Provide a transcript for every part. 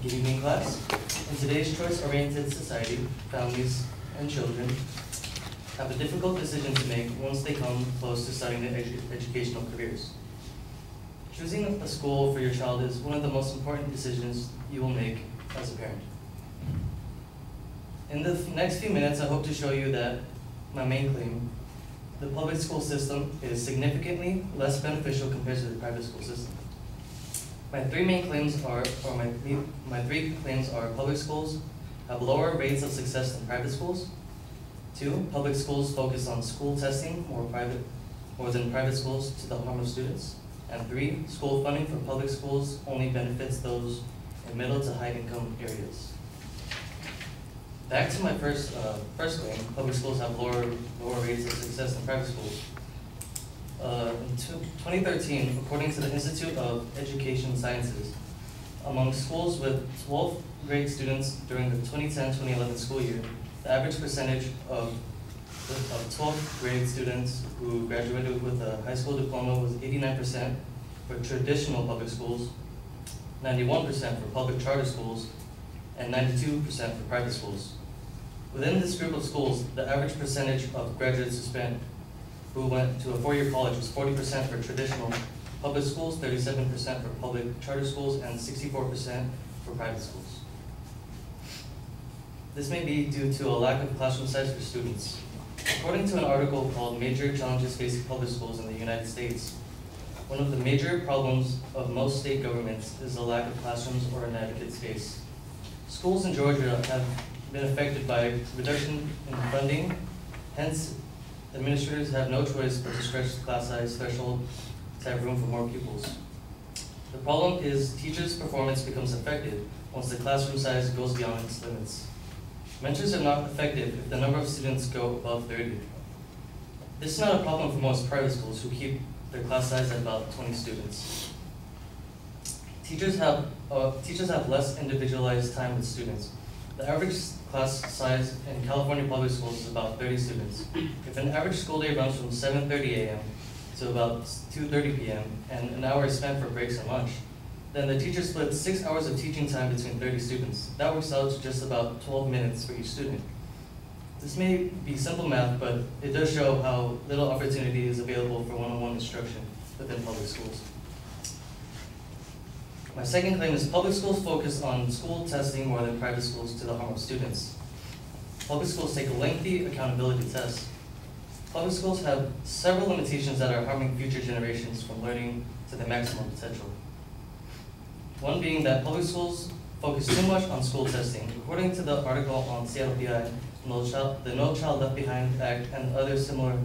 Good evening, class. In today's choice-oriented society, families and children have a difficult decision to make once they come close to starting their educational careers. Choosing a school for your child is one of the most important decisions you will make as a parent. In the next few minutes, I hope to show you that my main claim, the public school system is significantly less beneficial compared to the private school system. My three claims are public schools have lower rates of success than private schools. 2, public schools focus on school testing more than private schools to the harm of students. And 3, school funding for public schools only benefits those in middle to high income areas. Back to my first claim, public schools have lower rates of success than private schools. In 2013, according to the Institute of Education Sciences, among schools with 12th grade students during the 2010-2011 school year, the average percentage of 12th grade students who graduated with a high school diploma was 89% for traditional public schools, 91% for public charter schools, and 92% for private schools. Within this group of schools, the average percentage of graduates who went to a 4-year college was 40% for traditional public schools, 37% for public charter schools, and 64% for private schools. This may be due to a lack of classroom size for students. According to an article called Major Challenges Facing Public Schools in the United States, one of the major problems of most state governments is the lack of classrooms or an adequate space. Schools in Georgia have been affected by reduction in funding, hence administrators have no choice but to stretch the class size threshold to have room for more pupils. The problem is teachers' performance becomes affected once the classroom size goes beyond its limits. Mentors are not effective if the number of students go above 30. This is not a problem for most private schools who keep their class size at about 20 students. Teachers have less individualized time with students. The average class size in California public schools is about 30 students. If an average school day runs from 7:30 a.m. to about 2:30 p.m. and an hour is spent for breaks and lunch, then the teacher splits 6 hours of teaching time between 30 students. That works out to just about 12 minutes for each student. This may be simple math, but it does show how little opportunity is available for one-on-one instruction within public schools. My second claim is public schools focus on school testing more than private schools to the harm of students. Public schools take lengthy accountability tests. Public schools have several limitations that are harming future generations from learning to their maximum potential. One being that public schools focus too much on school testing. According to the article on Seattle PI, the No Child Left Behind Act and other similar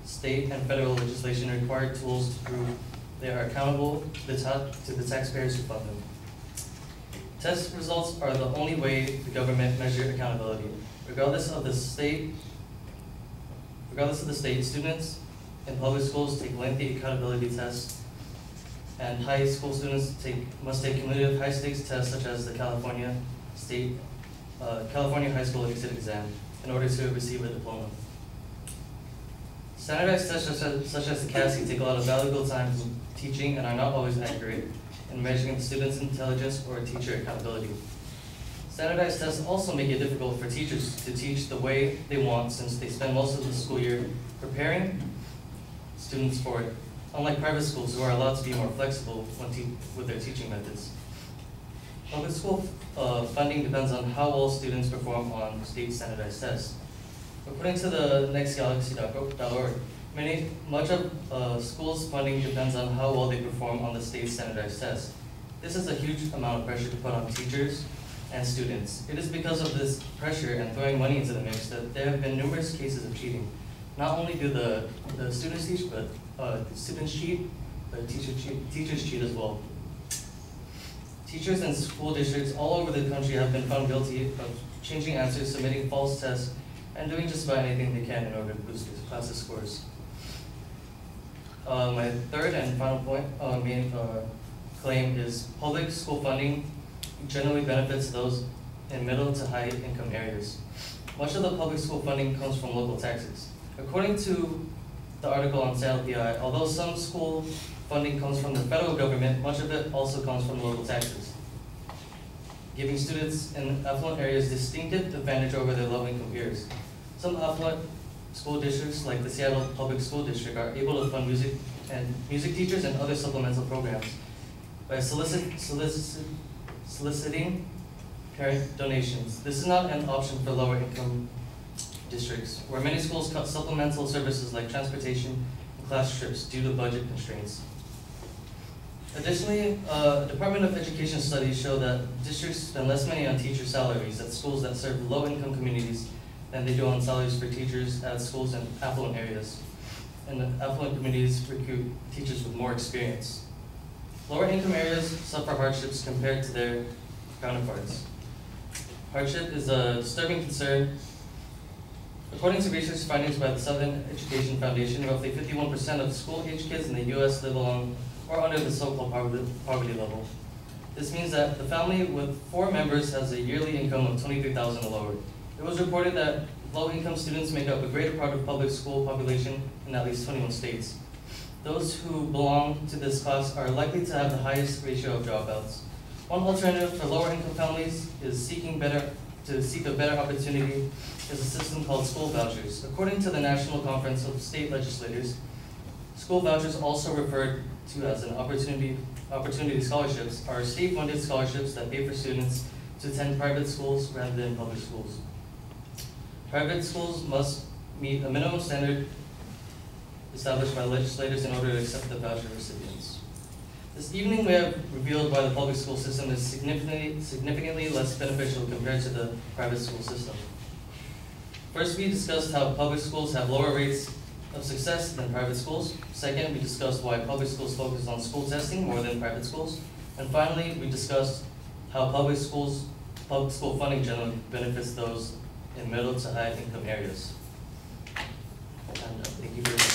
state and federal legislation require tools to prove they are accountable to the taxpayers who fund them. Test results are the only way the government measures accountability. Regardless of the state, students in public schools take lengthy accountability tests, and high school students must take cumulative high-stakes tests such as the California High School Exit Exam in order to receive a diploma. Standardized tests such as the CASI take a lot of valuable time from teaching and are not always accurate in measuring the student's intelligence or teacher accountability. Standardized tests also make it difficult for teachers to teach the way they want since they spend most of the school year preparing students for it, unlike private schools who are allowed to be more flexible with their teaching methods. Public school funding depends on how well students perform on state standardized tests. According to the nextgalaxy.org, much of schools' funding depends on how well they perform on the state standardized tests. This is a huge amount of pressure to put on teachers and students. It is because of this pressure and throwing money into the mix that there have been numerous cases of cheating. Not only do the students teach, but the students cheat, the teachers cheat as well. Teachers in school districts all over the country have been found guilty of changing answers, submitting false tests, and doing just about anything they can in order to boost their classes' scores. My third and final claim is public school funding generally benefits those in middle to high income areas. Much of the public school funding comes from local taxes. According to the article on Seattle PI, although some school funding comes from the federal government, much of it also comes from local taxes. giving students in affluent areas distinctive advantage over their low-income peers. Some affluent school districts, like the Seattle Public School District, are able to fund music teachers and other supplemental programs by soliciting parent donations. This is not an option for lower-income districts, where many schools cut supplemental services like transportation and class trips due to budget constraints. Additionally, Department of Education studies show that districts spend less money on teacher salaries at schools that serve low-income communities than they do on salaries for teachers at schools in affluent areas. And the affluent communities recruit teachers with more experience. Lower-income areas suffer hardships compared to their counterparts. Hardship is a disturbing concern. According to research findings by the Southern Education Foundation, roughly 51% of school-age kids in the U.S. live along or under the so-called poverty level. This means that the family with 4 members has a yearly income of $23,000 or lower. It was reported that low-income students make up a greater part of public school population in at least 21 states. Those who belong to this class are likely to have the highest ratio of dropouts. One alternative for lower-income families is seek a better opportunity is a system called school vouchers. According to the National Conference of State Legislators, school vouchers, also referred to as an opportunity scholarships, are state-funded scholarships that pay for students to attend private schools rather than public schools. Private schools must meet a minimum standard established by legislators in order to accept the voucher recipients. This evening we have revealed why the public school system is significantly less beneficial compared to the private school system. First, we discussed how public schools have lower rates of success than private schools. Second, we discussed why public schools focus on school testing more than private schools. And finally, we discussed how public school funding generally benefits those in middle to high income areas. And thank you very much.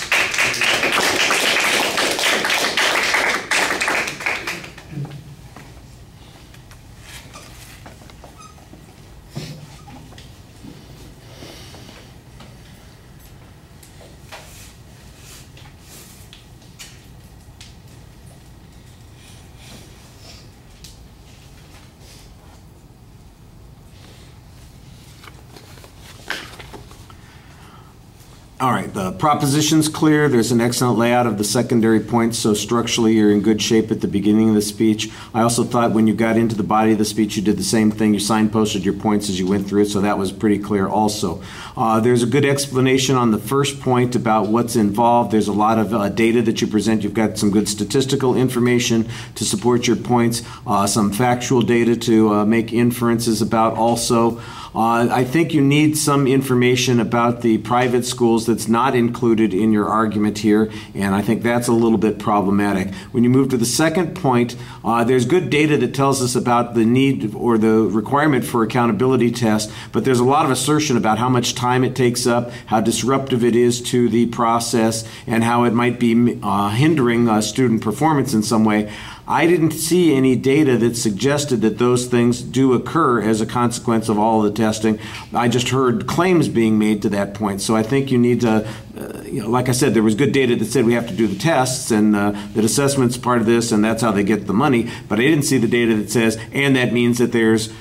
All right, the proposition's clear. There's an excellent layout of the secondary points, so structurally you're in good shape at the beginning of the speech. I also thought when you got into the body of the speech, you did the same thing. You signposted your points as you went through it, so that was pretty clear also. There's a good explanation on the first point about what's involved. There's a lot of data that you present. You've got some good statistical information to support your points, some factual data to make inferences about also. I think you need some information about the private schools that's not included in your argument here, and I think that's a little bit problematic. When you move to the second point, there's good data that tells us about the need or the requirement for accountability tests, but there's a lot of assertion about how much time it takes up, how disruptive it is to the process, and how it might be hindering student performance in some way. I didn't see any data that suggested that those things do occur as a consequence of all of the testing. I just heard claims being made to that point. So I think you need to, like I said, there was good data that said we have to do the tests and that assessment's part of this and that's how they get the money. But I didn't see the data that says, and that means that there's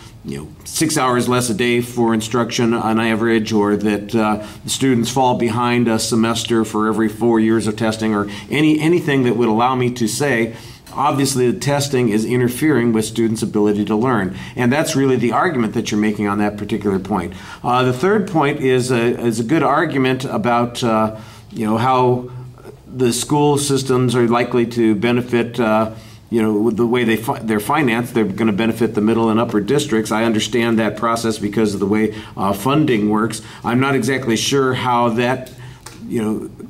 6 hours less a day for instruction on average, or that the students fall behind a semester for every 4 years of testing, or anything that would allow me to say, obviously the testing is interfering with students' ability to learn. And that's really the argument that you're making on that particular point. The third point is a good argument about how the school systems are likely to benefit with the way they're financed. They're going to benefit the middle and upper districts. I understand that process because of the way funding works. I'm not exactly sure how that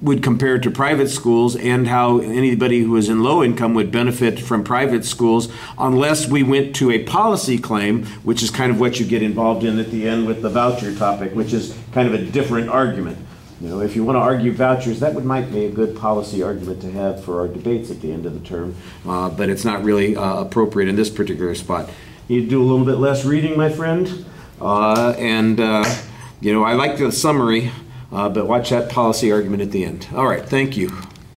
would compare to private schools, and how anybody who is in low income would benefit from private schools, unless we went to a policy claim, which is kind of what you get involved in at the end with the voucher topic, which is kind of a different argument. If you want to argue vouchers, that might be a good policy argument to have for our debates at the end of the term, but it's not really appropriate in this particular spot. You need to do a little bit less reading, my friend, I like the summary, but watch that policy argument at the end. All right, thank you.